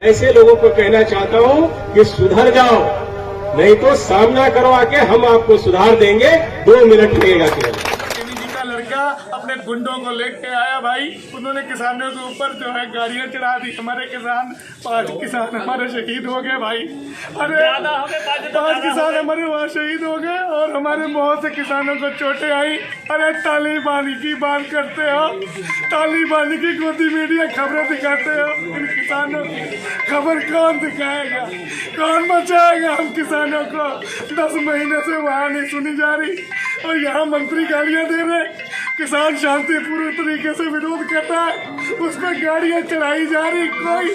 ऐसे लोगों को कहना चाहता हूं कि सुधर जाओ, नहीं तो सामना करवा के हम आपको सुधार देंगे। 2 मिनट लगेगा केवल। जी का लड़का अपने गुंडों को लेके आया भाई, उन्होंने किसानों के ऊपर जो है गाड़ियां चढ़ा दी। हमारे किसान 5 किसान हमारे शहीद हो गए भाई। अरे 5 किसान हमारे वहाँ शहीद हो गए और हमारे बहुत से किसानों को चोटें आई। अरे तालिबानी की बात करते हो, तालिबानी की गोदी मीडिया खबरें दिखाते हो। इन किसानों की खबर कौन दिखाएगा, कौन बचाएगा हम किसानों को? 10 महीने से वहाँ नहीं सुनी जा रही और यहाँ मंत्री गालियां दे रहे। किसान शांतिपूर्ण तरीके से विरोध करता है, उस पर गाड़ियां चढ़ाई जा रही। कोई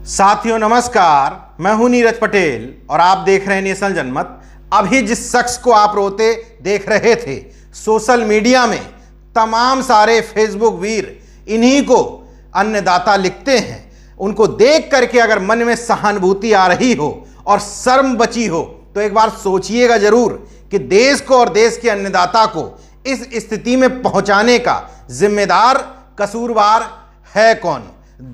साथियों नमस्कार, मैं हूं नीरज पटेल और आप देख रहे हैं नेशनल जनमत। अभी जिस शख्स को आप रोते देख रहे थे सोशल मीडिया में, तमाम सारे फेसबुक वीर इन्हीं को अन्नदाता लिखते हैं। उनको देख करके अगर मन में सहानुभूति आ रही हो और शर्म बची हो तो एक बार सोचिएगा जरूर कि देश को और देश के अन्नदाता को इस स्थिति में पहुंचाने का जिम्मेदार कसूरवार है कौन।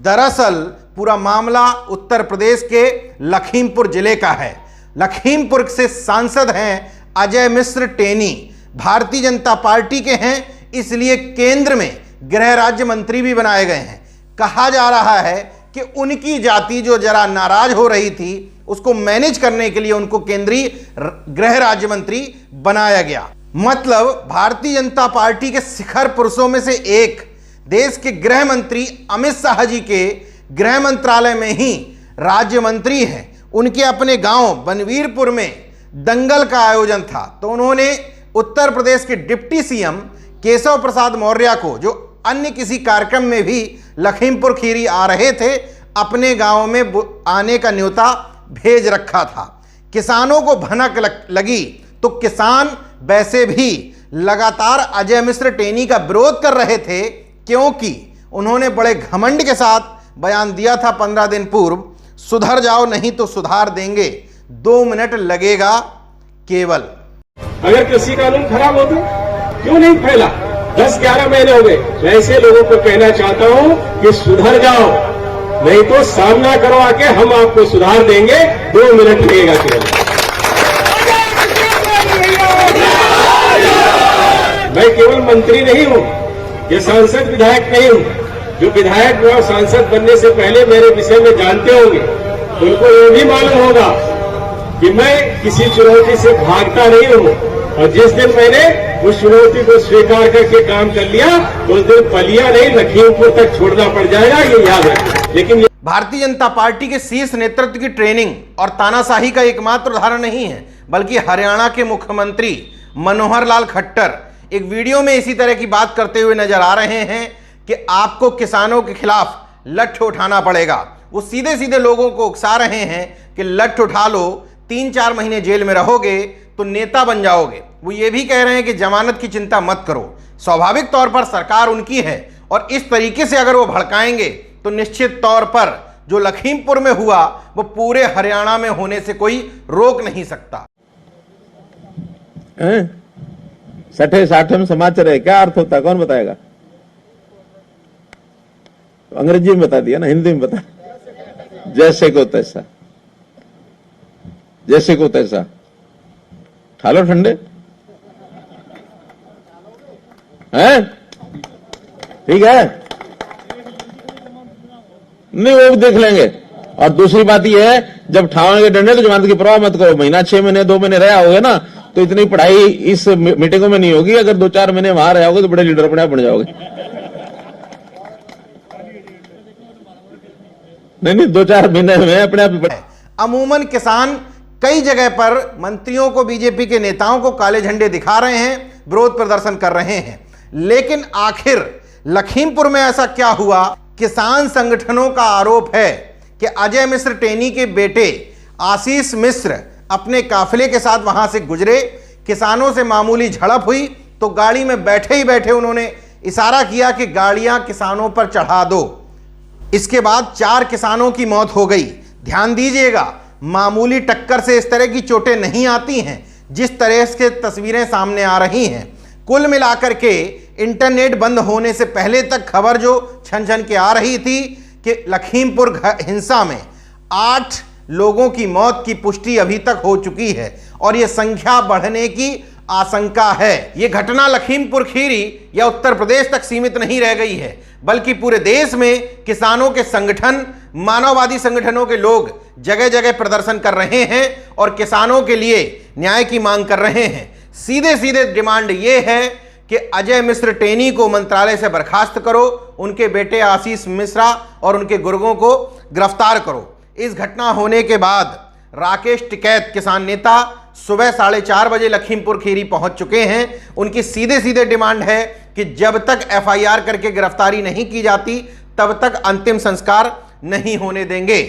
दरअसल पूरा मामला उत्तर प्रदेश के लखीमपुर जिले का है। लखीमपुर से सांसद हैं अजय मिश्र टेनी, भारतीय जनता पार्टी के हैं, इसलिए केंद्र में गृह राज्य मंत्री भी बनाए गए हैं। कहा जा रहा है कि उनकी जाति जो जरा नाराज हो रही थी उसको मैनेज करने के लिए उनको केंद्रीय गृह राज्य मंत्री बनाया गया। मतलब भारतीय जनता पार्टी के शिखर पुरुषों में से एक, देश के गृह मंत्री अमित शाह जी के गृह मंत्रालय में ही राज्य मंत्री हैं। उनके अपने गांव बनवीरपुर में दंगल का आयोजन था तो उन्होंने उत्तर प्रदेश के डिप्टी सीएम केशव प्रसाद मौर्य को, जो अन्य किसी कार्यक्रम में भी लखीमपुर खीरी आ रहे थे, अपने गांव में आने का न्योता भेज रखा था। किसानों को भनक लगी तो किसान वैसे भी लगातार अजय मिश्र टेनी का विरोध कर रहे थे, क्योंकि उन्होंने बड़े घमंड के साथ बयान दिया था 15 दिन पूर्व, सुधर जाओ नहीं तो सुधार देंगे, 2 मिनट लगेगा केवल। अगर कृषि कानून खराब हो तो क्यों नहीं फैला? 10-11 महीने हो गए। तो ऐसे लोगों को कहना चाहता हूं कि सुधर जाओ, नहीं तो सामना करवा के हम आपको सुधार देंगे। 2 मिनट लगेगा केवल। मैं केवल मंत्री नहीं हूं, ये सांसद विधायक नहीं हूं। जो विधायक और सांसद बनने से पहले मेरे विषय में जानते होंगे उनको ये भी मालूम होगा कि मैं किसी चुनौती से भागता नहीं हूं और जिस दिन मैंने उस चुनौती को स्वीकार करके काम कर लिया उस दिन पलिया नहीं लखीमपुर तक छोड़ना पड़ जाएगा, ये याद रखें। लेकिन भारतीय जनता पार्टी के शीर्ष नेतृत्व की ट्रेनिंग और तानाशाही का एकमात्र उदाहरण नहीं है, बल्कि हरियाणा के मुख्यमंत्री मनोहर लाल खट्टर एक वीडियो में इसी तरह की बात करते हुए नजर आ रहे हैं कि आपको किसानों के खिलाफ लठ उठाना पड़ेगा। वो सीधे सीधे लोगों को उकसा रहे हैं कि लठ उठा लो, 3-4 महीने जेल में रहोगे तो नेता बन जाओगे। वो ये भी कह रहे हैं कि जमानत की चिंता मत करो। स्वाभाविक तौर पर सरकार उनकी है और इस तरीके से अगर वो भड़काएंगे तो निश्चित तौर पर जो लखीमपुर में हुआ वो पूरे हरियाणा में होने से कोई रोक नहीं सकता। 60 में समाचार है, क्या अर्थ होता है, कौन बताएगा? अंग्रेजी में बता दिया ना, हिंदी में बता। जैसे को तैसा, जैसे को तैसा ठालो ठंडे हैं, ठीक है, नहीं वो भी देख लेंगे। और दूसरी बात यह है, जब ठाओगे डंडे तो जमानत की परवाह मत करो। महीना 6 महीने 2 महीने रहे होगे ना तो इतनी पढ़ाई इस मीटिंगों में नहीं होगी। अगर 2-4 महीने वहां रहे होगे तो बड़े लीडर अपने आप बन जाओगे। नहीं 2-4 महीने में अपने आप। अमूमन किसान कई जगह पर मंत्रियों को, बीजेपी के नेताओं को काले झंडे दिखा रहे हैं, विरोध प्रदर्शन कर रहे हैं, लेकिन आखिर लखीमपुर में ऐसा क्या हुआ? किसान संगठनों का आरोप है कि अजय मिश्र टेनी के बेटे आशीष मिश्र अपने काफिले के साथ वहां से गुजरे, किसानों से मामूली झड़प हुई तो गाड़ी में बैठे ही बैठे उन्होंने इशारा किया कि गाड़ियां किसानों पर चढ़ा दो। इसके बाद 4 किसानों की मौत हो गई। ध्यान दीजिएगा, मामूली टक्कर से इस तरह की चोटें नहीं आती हैं जिस तरह से तस्वीरें सामने आ रही हैं। कुल मिलाकर के इंटरनेट बंद होने से पहले तक खबर जो छन छन के आ रही थी कि लखीमपुर हिंसा में 8 लोगों की मौत की पुष्टि अभी तक हो चुकी है और यह संख्या बढ़ने की आशंका है। यह घटना लखीमपुर खीरी या उत्तर प्रदेश तक सीमित नहीं रह गई है, बल्कि पूरे देश में किसानों के संगठन, मानववादी संगठनों के लोग जगह जगह प्रदर्शन कर रहे हैं और किसानों के लिए न्याय की मांग कर रहे हैं। सीधे सीधे डिमांड यह है कि अजय मिश्र टेनी को मंत्रालय से बर्खास्त करो, उनके बेटे आशीष मिश्रा और उनके गुर्गों को गिरफ्तार करो। इस घटना होने के बाद राकेश टिकैत किसान नेता सुबह 4:30 बजे लखीमपुर खीरी पहुंच चुके हैं। उनकी सीधे सीधे डिमांड है कि जब तक एफआईआर करके गिरफ्तारी नहीं की जाती तब तक अंतिम संस्कार नहीं होने देंगे।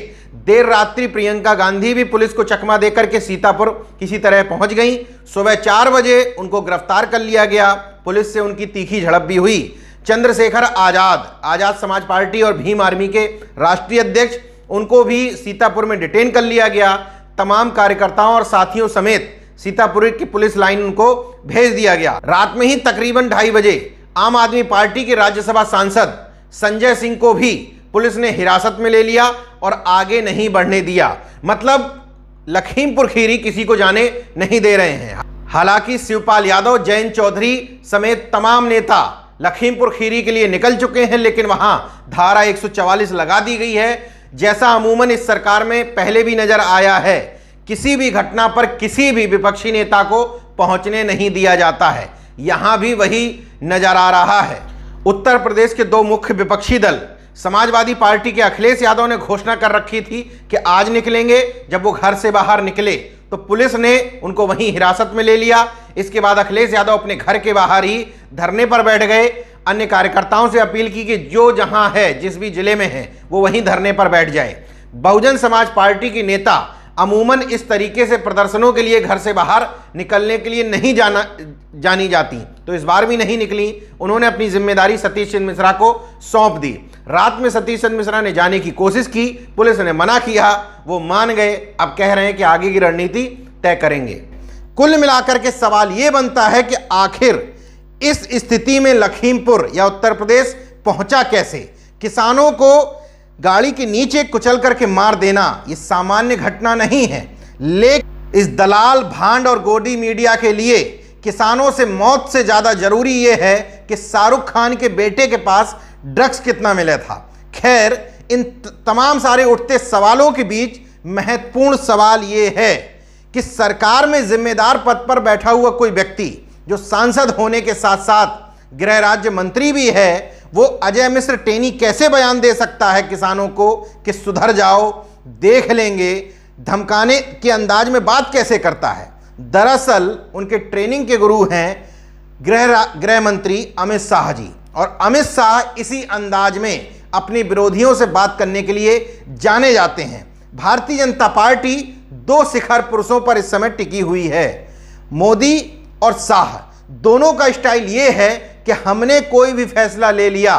देर रात्रि प्रियंका गांधी भी पुलिस को चकमा देकर के सीतापुर किसी तरह पहुंच गई। सुबह 4 बजे उनको गिरफ्तार कर लिया गया। पुलिस से उनकी तीखी झड़प भी हुई। चंद्रशेखर आजाद समाज पार्टी और भीम आर्मी के राष्ट्रीय अध्यक्ष, उनको भी सीतापुर में डिटेन कर लिया गया। तमाम कार्यकर्ताओं और साथियों समेत सीतापुर की पुलिस लाइन उनको भेज दिया गया। रात में ही तकरीबन 2:30 बजे आम आदमी पार्टी के राज्यसभा सांसद संजय सिंह को भी पुलिस ने हिरासत में ले लिया और आगे नहीं बढ़ने दिया। मतलब लखीमपुर खीरी किसी को जाने नहीं दे रहे हैं। हालांकि शिवपाल यादव, जयंत चौधरी समेत तमाम नेता लखीमपुर खीरी के लिए निकल चुके हैं, लेकिन वहां धारा 144 लगा दी गई है। जैसा अमूमन इस सरकार में पहले भी नजर आया है, किसी भी घटना पर किसी भी विपक्षी नेता को पहुंचने नहीं दिया जाता है। यहां भी वही नजर आ रहा है। उत्तर प्रदेश के 2 मुख्य विपक्षी दल, समाजवादी पार्टी के अखिलेश यादव ने घोषणा कर रखी थी कि आज निकलेंगे। जब वो घर से बाहर निकले तो पुलिस ने उनको वहीं हिरासत में ले लिया। इसके बाद अखिलेश यादव अपने घर के बाहर ही धरने पर बैठ गए। अन्य कार्यकर्ताओं से अपील की कि जो जहां है, जिस भी जिले में है, वो वहीं धरने पर बैठ जाए। बहुजन समाज पार्टी की नेता अमूमन इस तरीके से प्रदर्शनों के लिए घर से बाहर निकलने के लिए नहीं जानी जाती, तो इस बार भी नहीं निकली। उन्होंने अपनी जिम्मेदारी सतीश चंद्र मिश्रा को सौंप दी। रात में सतीश चंद्र मिश्रा ने जाने की कोशिश की, पुलिस ने मना किया, वो मान गए। अब कह रहे हैं कि आगे की रणनीति तय करेंगे। कुल मिलाकर के सवाल ये बनता है कि आखिर इस स्थिति में लखीमपुर या उत्तर प्रदेश पहुंचा कैसे? किसानों को गाड़ी के नीचे कुचल करके मार देना ये सामान्य घटना नहीं है, लेकिन इस दलाल, भांड और गोदी मीडिया के लिए किसानों से मौत से ज्यादा जरूरी यह है कि शाहरुख खान के बेटे के पास ड्रग्स कितना मिला था। खैर, इन तमाम सारे उठते सवालों के बीच महत्वपूर्ण सवाल यह है कि सरकार में जिम्मेदार पद पर बैठा हुआ कोई व्यक्ति जो सांसद होने के साथ साथ गृह राज्य मंत्री भी है, वो अजय मिश्र टेनी कैसे बयान दे सकता है किसानों को कि सुधर जाओ, देख लेंगे? धमकाने के अंदाज में बात कैसे करता है? दरअसल उनके ट्रेनिंग के गुरु हैं गृह मंत्री अमित शाह जी, और अमित शाह इसी अंदाज में अपने विरोधियों से बात करने के लिए जाने जाते हैं। भारतीय जनता पार्टी 2 शिखर पुरुषों पर इस समय टिकी हुई है। मोदी और शाह दोनों का स्टाइल यह है कि हमने कोई भी फैसला ले लिया,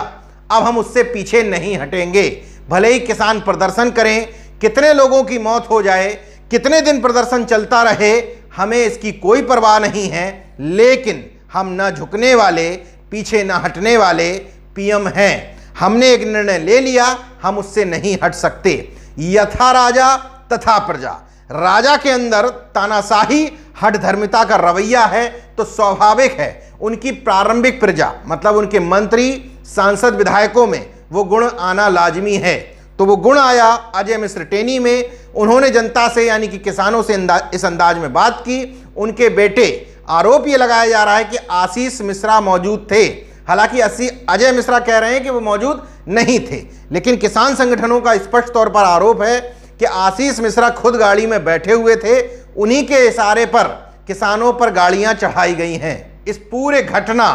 अब हम उससे पीछे नहीं हटेंगे। भले ही किसान प्रदर्शन करें, कितने लोगों की मौत हो जाए, कितने दिन प्रदर्शन चलता रहे, हमें इसकी कोई परवाह नहीं है, लेकिन हम न झुकने वाले, पीछे न हटने वाले पीएम हैं। हमने एक निर्णय ले लिया, हम उससे नहीं हट सकते। यथा राजा तथा प्रजा। राजा के अंदर तानाशाही, हठधर्मिता का रवैया है, तो स्वाभाविक है उनकी प्रारंभिक प्रजा, मतलब उनके मंत्री, सांसद, विधायकों में वो गुण आना लाजमी है। तो वो गुण आया अजय मिश्र टेनी में। उन्होंने जनता से, यानी कि किसानों से इस अंदाज में बात की। उनके बेटे, आरोप ये लगाया जा रहा है कि आशीष मिश्रा मौजूद थे। हालांकि अजय मिश्रा कह रहे हैं कि वो मौजूद नहीं थे, लेकिन किसान संगठनों का स्पष्ट तौर पर आरोप है कि आशीष मिश्रा खुद गाड़ी में बैठे हुए थे। उन्हीं के इशारे पर किसानों पर गाड़ियां चढ़ाई गई हैं। इस पूरे घटना,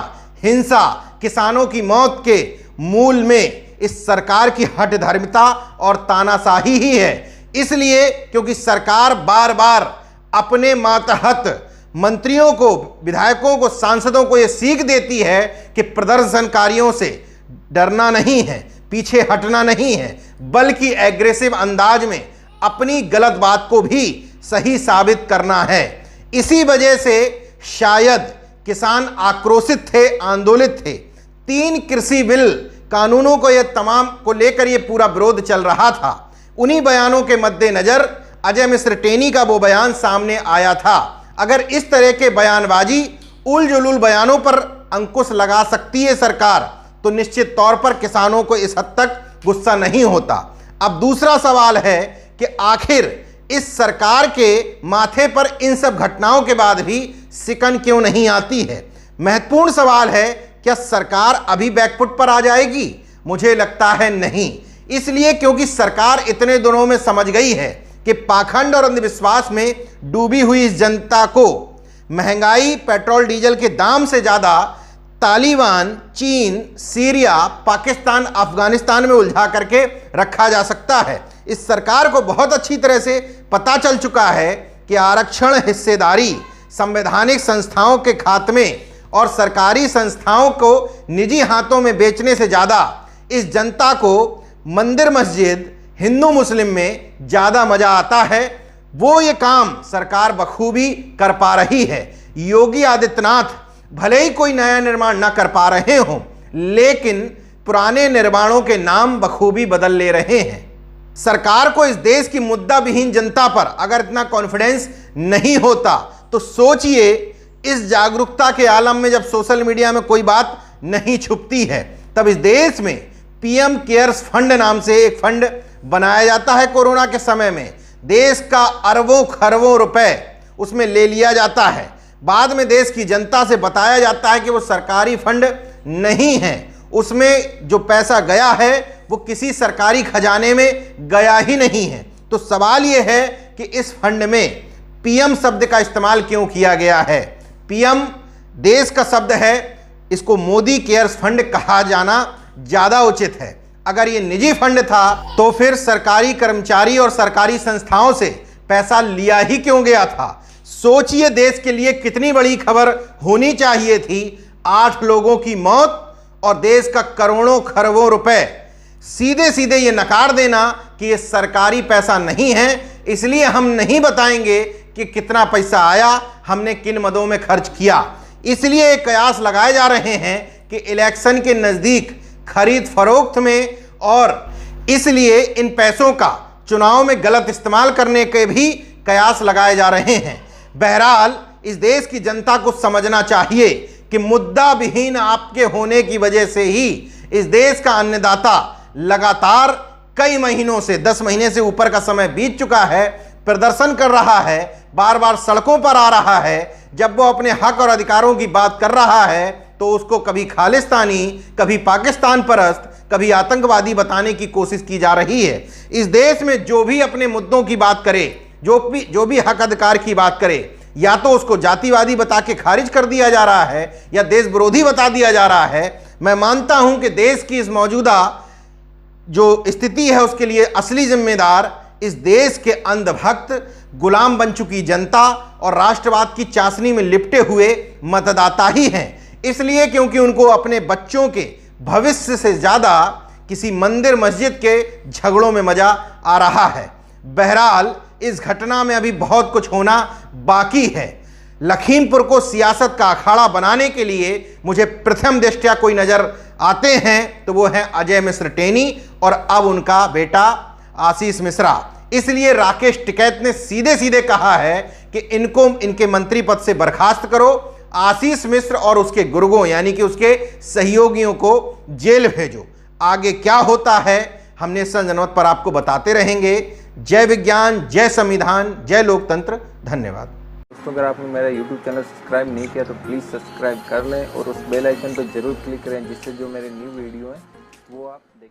हिंसा, किसानों की मौत के मूल में इस सरकार की हठधर्मिता और तानाशाही ही है। इसलिए क्योंकि सरकार बार बार अपने मातहत मंत्रियों को, विधायकों को, सांसदों को यह सीख देती है कि प्रदर्शनकारियों से डरना नहीं है, पीछे हटना नहीं है, बल्कि एग्रेसिव अंदाज में अपनी गलत बात को भी सही साबित करना है। इसी वजह से शायद किसान आक्रोशित थे, आंदोलित थे। 3 कृषि बिल कानूनों को ये तमाम को लेकर ये पूरा विरोध चल रहा था। उन्हीं बयानों के मद्देनजर अजय मिश्र टेनी का वो बयान सामने आया था। अगर इस तरह के बयानबाजी, उल जुलूल बयानों पर अंकुश लगा सकती है सरकार, तो निश्चित तौर पर किसानों को इस हद तक गुस्सा नहीं होता। अब दूसरा सवाल है कि आखिर इस सरकार के माथे पर इन सब घटनाओं के बाद भी सिकन क्यों नहीं आती है। महत्वपूर्ण सवाल है, क्या सरकार अभी बैकफुट पर आ जाएगी? मुझे लगता है नहीं। इसलिए क्योंकि सरकार इतने दिनों में समझ गई है कि पाखंड और अंधविश्वास में डूबी हुई इस जनता को महंगाई, पेट्रोल डीजल के दाम से ज़्यादा तालिबान, चीन, सीरिया, पाकिस्तान, अफगानिस्तान में उलझा करके रखा जा सकता है। इस सरकार को बहुत अच्छी तरह से पता चल चुका है कि आरक्षण, हिस्सेदारी, संवैधानिक संस्थाओं के खात्मे और सरकारी संस्थाओं को निजी हाथों में बेचने से ज़्यादा इस जनता को मंदिर, मस्जिद, हिंदू मुस्लिम में ज़्यादा मज़ा आता है। वो ये काम सरकार बखूबी कर पा रही है। योगी आदित्यनाथ भले ही कोई नया निर्माण ना कर पा रहे हों, लेकिन पुराने निर्माणों के नाम बखूबी बदल ले रहे हैं। सरकार को इस देश की मुद्दा विहीन जनता पर अगर इतना कॉन्फिडेंस नहीं होता, तो सोचिए इस जागरूकता के आलम में जब सोशल मीडिया में कोई बात नहीं छुपती है, तब इस देश में पीएम केयर्स फंड नाम से एक फंड बनाया जाता है। कोरोना के समय में देश का अरबों खरबों रुपए उसमें ले लिया जाता है। बाद में देश की जनता से बताया जाता है कि वो सरकारी फंड नहीं है, उसमें जो पैसा गया है वो किसी सरकारी खजाने में गया ही नहीं है। तो सवाल ये है कि इस फंड में पीएम शब्द का इस्तेमाल क्यों किया गया है? पीएम देश का शब्द है, इसको मोदी केयर्स फंड कहा जाना ज़्यादा उचित है। अगर ये निजी फंड था तो फिर सरकारी कर्मचारी और सरकारी संस्थाओं से पैसा लिया ही क्यों गया था? सोचिए देश के लिए कितनी बड़ी खबर होनी चाहिए थी। 8 लोगों की मौत और देश का करोड़ों खरबों रुपए। सीधे सीधे ये नकार देना कि ये सरकारी पैसा नहीं है, इसलिए हम नहीं बताएंगे कि कितना पैसा आया, हमने किन मदों में खर्च किया। इसलिए ये कयास लगाए जा रहे हैं कि इलेक्शन के नज़दीक खरीद फरोख्त में, और इसलिए इन पैसों का चुनाव में गलत इस्तेमाल करने के भी कयास लगाए जा रहे हैं। बहरहाल इस देश की जनता को समझना चाहिए कि मुद्दा विहीन आपके होने की वजह से ही इस देश का अन्नदाता लगातार कई महीनों से, 10 महीने से ऊपर का समय बीत चुका है, प्रदर्शन कर रहा है, बार बार सड़कों पर आ रहा है। जब वो अपने हक और अधिकारों की बात कर रहा है तो उसको कभी खालिस्तानी, कभी पाकिस्तान परस्त, कभी आतंकवादी बताने की कोशिश की जा रही है। इस देश में जो भी अपने मुद्दों की बात करे, जो भी हक अधिकार की बात करे, या तो उसको जातिवादी बता के खारिज कर दिया जा रहा है या देश विरोधी बता दिया जा रहा है। मैं मानता हूं कि देश की इस मौजूदा जो स्थिति है उसके लिए असली जिम्मेदार इस देश के अंधभक्त, गुलाम बन चुकी जनता और राष्ट्रवाद की चाशनी में लिपटे हुए मतदाता ही हैं। इसलिए क्योंकि उनको अपने बच्चों के भविष्य से ज़्यादा किसी मंदिर, मस्जिद के झगड़ों में मज़ा आ रहा है। बहरहाल इस घटना में अभी बहुत कुछ होना बाकी है। लखीमपुर को सियासत का अखाड़ा बनाने के लिए मुझे प्रथम दृष्टया कोई नज़र आते हैं तो वो हैं अजय मिश्र टेनी और अब उनका बेटा आशीष मिश्रा। इसलिए राकेश टिकैत ने सीधे सीधे कहा है कि इनको इनके मंत्री पद से बर्खास्त करो, आशीष मिश्र और उसके गुर्गों यानी कि उसके सहयोगियों को जेल भेजो। आगे क्या होता है हम नेशन जनमत पर आपको बताते रहेंगे। जय विज्ञान, जय संविधान, जय लोकतंत्र। धन्यवाद दोस्तों। अगर आपने मेरा YouTube चैनल सब्सक्राइब नहीं किया तो प्लीज़ सब्सक्राइब कर लें और उस बेल आइकन पर जरूर क्लिक करें, जिससे जो मेरे न्यू वीडियो हैं वो आप देख